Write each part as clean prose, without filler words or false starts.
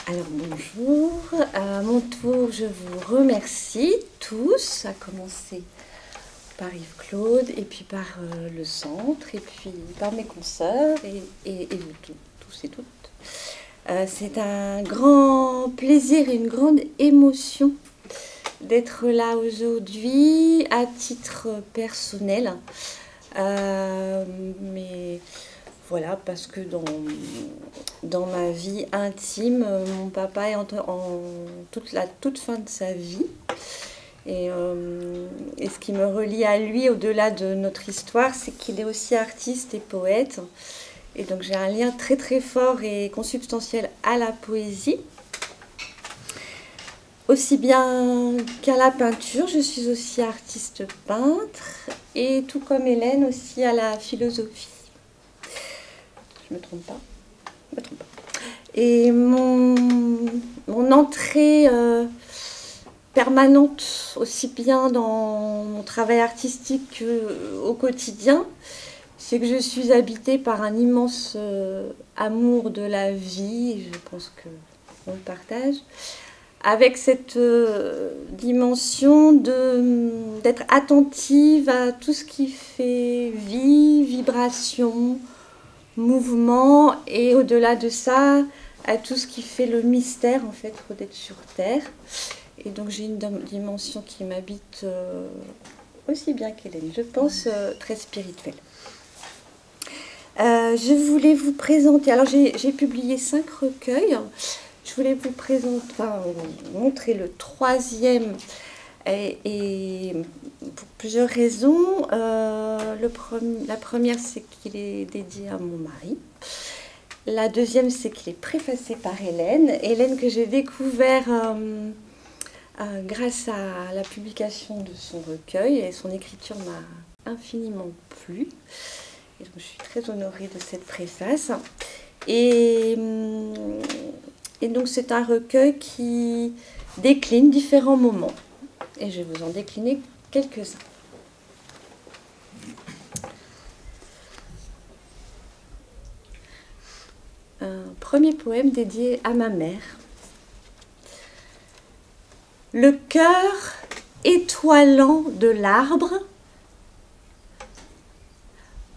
Alors bonjour, à mon tour je vous remercie tous, à commencer par Yves-Claude et puis par le centre et puis par mes consoeurs et vous tous et toutes. C'est un grand plaisir et une grande émotion d'être là aujourd'hui à titre personnel. Mais voilà, parce que dans ma vie intime, mon papa est en toute fin de sa vie. Et ce qui me relie à lui, au-delà de notre histoire, c'est qu'il est aussi artiste et poète. Et donc j'ai un lien très très fort et consubstantiel à la poésie. Aussi bien qu'à la peinture, je suis aussi artiste peintre. Et tout comme Hélène, aussi à la philosophie. Je me trompe pas. Je me trompe pas. Et mon entrée permanente, aussi bien dans mon travail artistique qu'au quotidien, c'est que je suis habitée par un immense amour de la vie, et je pense qu'on le partage, avec cette dimension d'être attentive à tout ce qui fait vie, vibration, mouvement, et au-delà de ça, à tout ce qui fait le mystère, en fait, d'être sur Terre. Et donc j'ai une dimension qui m'habite aussi bien qu'Hélène, je pense, très spirituelle. Je voulais vous présenter, alors j'ai publié 5 recueils, je voulais vous montrer le 3e, et pour plusieurs raisons. La première, c'est qu'il est dédié à mon mari. La deuxième, c'est qu'il est préfacé par Hélène. Hélène que j'ai découvert grâce à la publication de son recueil, et son écriture m'a infiniment plu. Et donc, je suis très honorée de cette préface. Et donc, c'est un recueil qui décline différents moments. Et je vais vous en décliner quelques-uns. Un premier poème dédié à ma mère. Le cœur étoilant de l'arbre,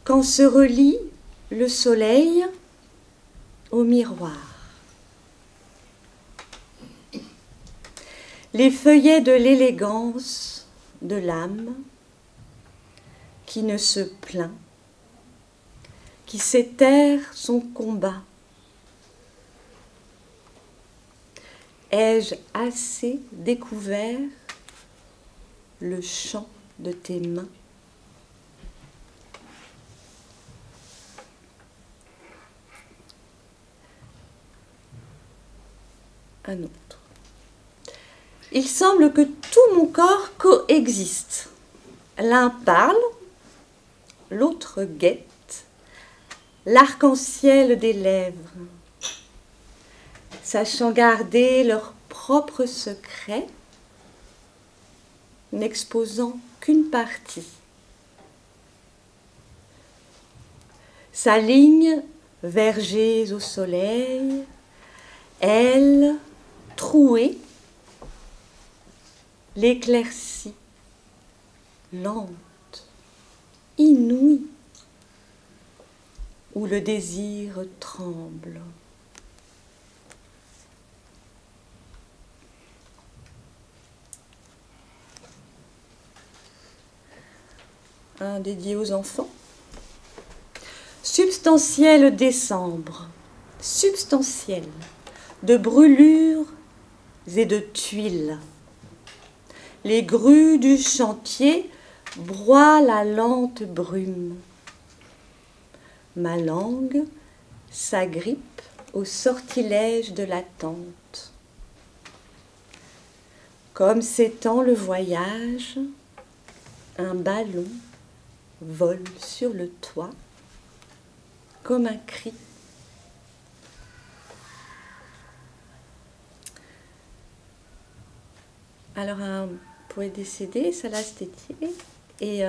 quand se relie le soleil au miroir. Les feuillets de l'élégance de l'âme qui ne se plaint, qui sait taire son combat. Ai-je assez découvert le chant de tes mains? Un autre. Il semble que tout mon corps coexiste. L'un parle, l'autre guette, l'arc-en-ciel des lèvres, sachant garder leurs propres secrets, n'exposant qu'une partie. S'alignent vergers au soleil, elle, trouée, l'éclaircie, lente, inouïe, où le désir tremble. Un dédié aux enfants. Substantiel décembre, substantiel, de brûlures et de tuiles. Les grues du chantier broient la lente brume. Ma langue s'agrippe au sortilège de l'attente. Comme s'étend le voyage, un ballon vole sur le toit comme un cri. Alors un poète décédé, Salas Tétier, et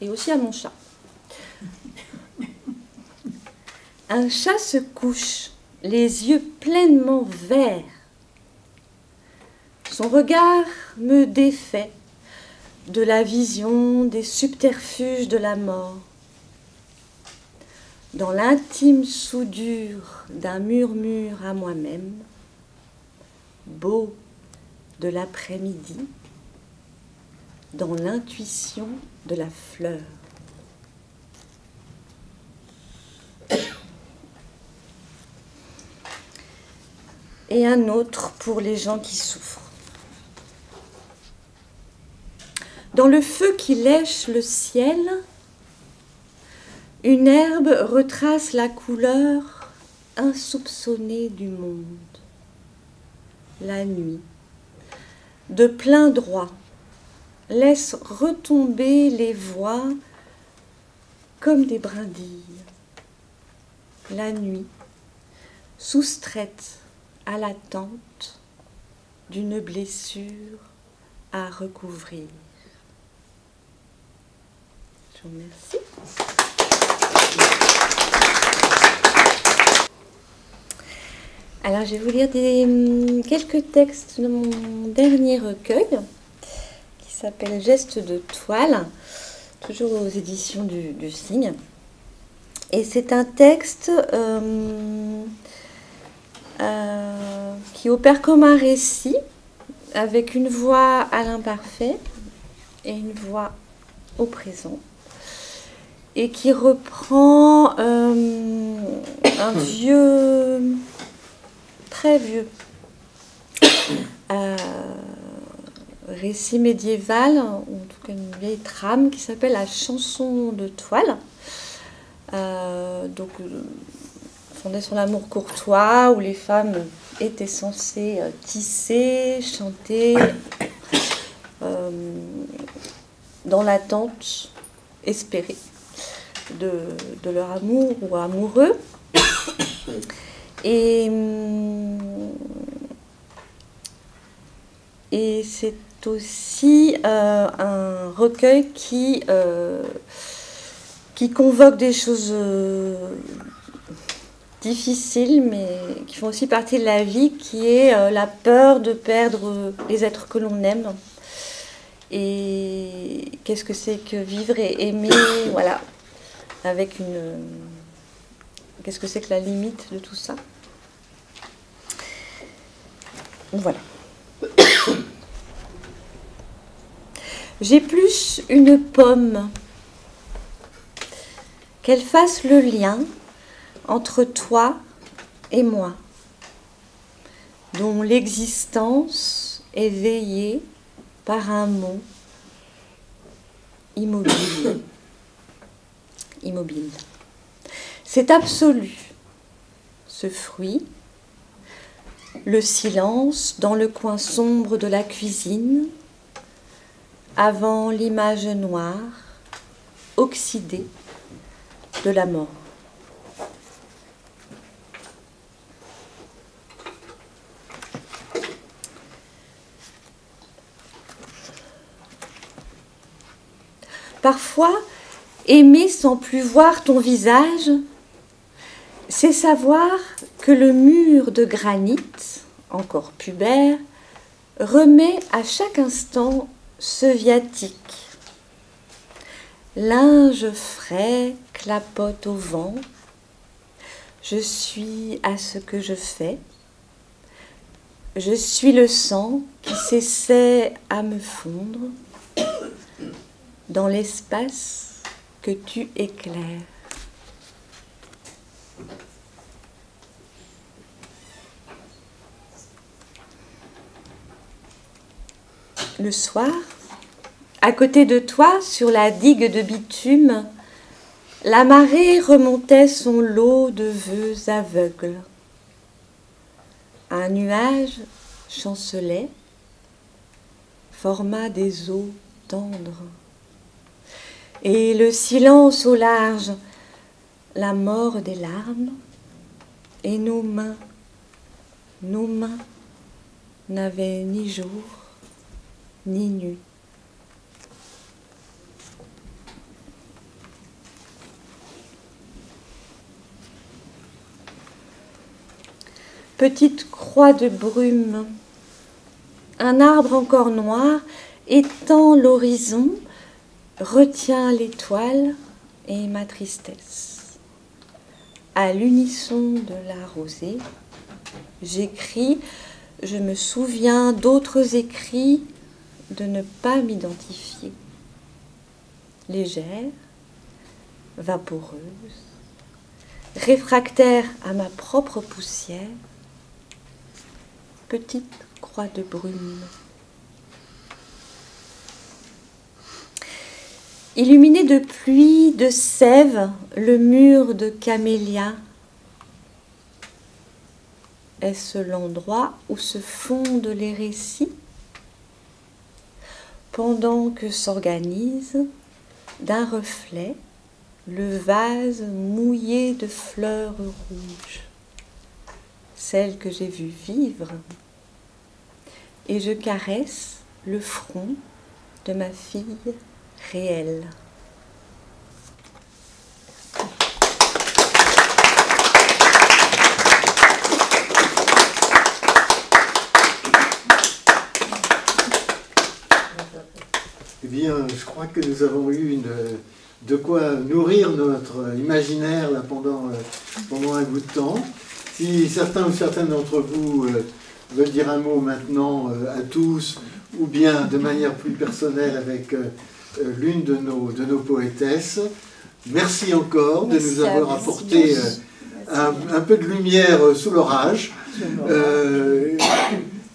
aussi à mon chat. Un chat se couche, les yeux pleinement verts, Son regard me défait de la vision des subterfuges de la mort. Dans l'intime soudure d'un murmure à moi-même, beau de l'après-midi, dans l'intuition de la fleur. Et un autre pour les gens qui souffrent. Dans le feu qui lèche le ciel, une herbe retrace la couleur insoupçonnée du monde. La nuit, de plein droit, laisse retomber les voix comme des brindilles. La nuit, soustraite à l'attente d'une blessure à recouvrir. Je vous remercie. Alors, je vais vous lire quelques textes de mon dernier recueil qui s'appelle Gestes de toile, toujours aux éditions du Cygne. Et c'est un texte qui opère comme un récit avec une voix à l'imparfait et une voix au présent, et qui reprend un vieux, très vieux récit médiéval, ou en tout cas une vieille trame qui s'appelle La chanson de toile, fondée sur l'amour courtois, où les femmes étaient censées tisser, chanter, dans l'attente espérée de leur amour ou amoureux. Et c'est aussi un recueil qui convoque des choses difficiles, mais qui font aussi partie de la vie, qui est la peur de perdre les êtres que l'on aime. Et qu'est-ce que c'est que vivre et aimer, voilà, avec qu'est-ce que c'est que la limite de tout ça? Voilà. J'ai plus une pomme, qu'elle fasse le lien entre toi et moi, dont l'existence est veillée par un mot immobile. Immobile. C'est absolu, ce fruit, le silence dans le coin sombre de la cuisine, avant l'image noire, oxydée de la mort. Parfois, aimer sans plus voir ton visage, c'est savoir que le mur de granit, encore pubère, remet à chaque instant ce viatique. Linge frais clapote au vent, je suis à ce que je fais, je suis le sang qui s'essaie à me fondre dans l'espace que tu éclaires. Le soir, à côté de toi, sur la digue de bitume, la marée remontait son lot de vœux aveugles. Un nuage chancelait, forma des eaux tendres. Et le silence au large, la mort des larmes, et nos mains n'avaient ni jour ni nuit. Petite croix de brume, Un arbre encore noir étend l'horizon, retient l'étoile et ma tristesse. À l'unisson de la rosée, j'écris, je me souviens d'autres écrits, de ne pas m'identifier. Légère, vaporeuse, réfractaire à ma propre poussière, petite croix de brume. Illuminé de pluie, de sève, le mur de camélias. Est-ce l'endroit où se fondent les récits? Pendant que s'organise d'un reflet le vase mouillé de fleurs rouges, celle que j'ai vue vivre, et je caresse le front de ma fille réelle. Eh bien, je crois que nous avons eu de quoi nourrir notre imaginaire là, pendant un bout de temps. Si certains ou certaines d'entre vous veulent dire un mot maintenant à tous, ou bien de manière plus personnelle avec l'une de nos poétesses, merci encore de nous avoir apporté un peu de lumière sous l'orage.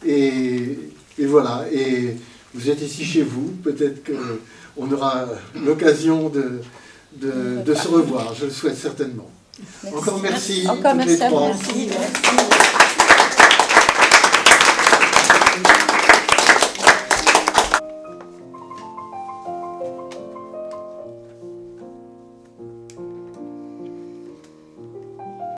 Et voilà. Et vous êtes ici chez vous, peut-être qu'on aura l'occasion de se revoir, je le souhaite certainement. Merci. Encore merci à vous. Merci.